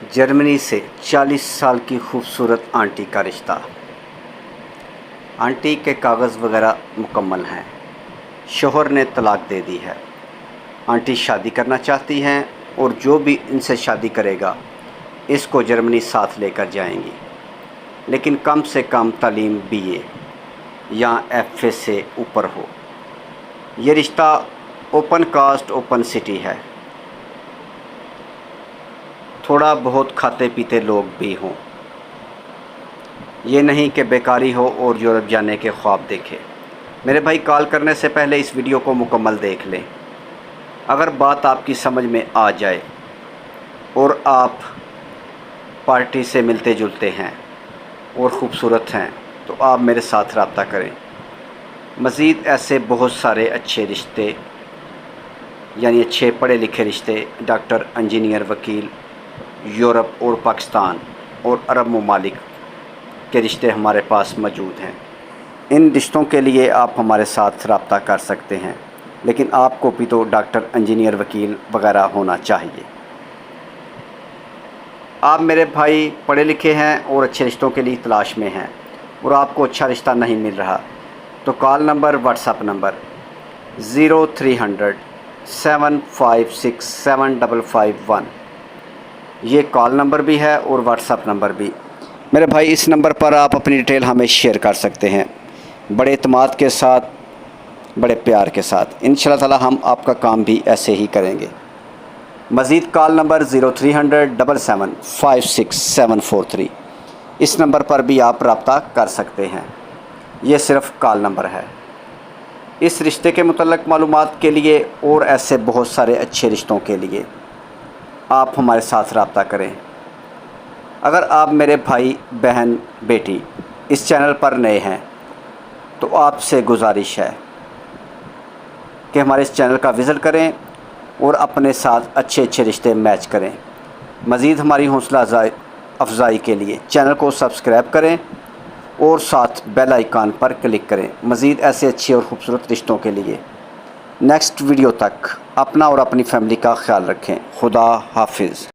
Germany से 40 साल की खूबसूरत आंटी का रिश्ता। आंटी के कागज़ वगैरह मुकम्मल हैं। शोहर ने तलाक दे दी है। आंटी शादी करना चाहती हैं और जो भी इनसे शादी करेगा इसको जर्मनी साथ लेकर जाएंगी, लेकिन कम से कम तालीम BA या FA से ऊपर हो। ये रिश्ता ओपन कास्ट ओपन सिटी है। थोड़ा बहुत खाते पीते लोग भी हों। ये नहीं कि बेकारी हो और यूरोप जाने के ख्वाब देखे। मेरे भाई, कॉल करने से पहले इस वीडियो को मुकम्मल देख लें। अगर बात आपकी समझ में आ जाए और आप पार्टी से मिलते जुलते हैं और ख़ूबसूरत हैं तो आप मेरे साथ रब्ता करें। मज़ीद ऐसे बहुत सारे अच्छे रिश्ते, यानी अच्छे पढ़े लिखे रिश्ते, डॉक्टर, इंजीनियर, वकील, यूरोप और पाकिस्तान और अरब ममालिक के रिश्ते हमारे पास मौजूद हैं। इन रिश्तों के लिए आप हमारे साथ रब्ता कर सकते हैं, लेकिन आपको भी तो डॉक्टर, इंजीनियर, वकील वगैरह होना चाहिए। आप मेरे भाई पढ़े लिखे हैं और अच्छे रिश्तों के लिए तलाश में हैं और आपको अच्छा रिश्ता नहीं मिल रहा, तो कॉल नंबर, व्हाट्सएप नंबर 0300 756 7551, ये कॉल नंबर भी है और व्हाट्सएप नंबर भी। मेरे भाई, इस नंबर पर आप अपनी डिटेल हमें शेयर कर सकते हैं, बड़े इत्मीनान के साथ, बड़े प्यार के साथ। इंशाअल्लाह ताला हम आपका काम भी ऐसे ही करेंगे। मज़ीद कॉल नंबर 0300 77 56 743, इस नंबर पर भी आप रब्ता कर सकते हैं। ये सिर्फ़ कॉल नंबर है। इस रिश्ते के मुतल्लिक़ मालूमात के लिए और ऐसे बहुत सारे अच्छे रिश्तों के लिए आप हमारे साथ रब्ता करें। अगर आप मेरे भाई, बहन, बेटी इस चैनल पर नए हैं तो आपसे गुजारिश है कि हमारे इस चैनल का विज़िट करें और अपने साथ अच्छे अच्छे रिश्ते मैच करें। मज़ीद हमारी हौसला अफजाई के लिए चैनल को सब्सक्राइब करें और साथ बेल आइकन पर क्लिक करें। मज़ीद ऐसे अच्छे और ख़ूबसूरत रिश्तों के लिए। नेक्स्ट वीडियो तक अपना और अपनी फैमिली का ख्याल रखें। खुदा हाफिज़।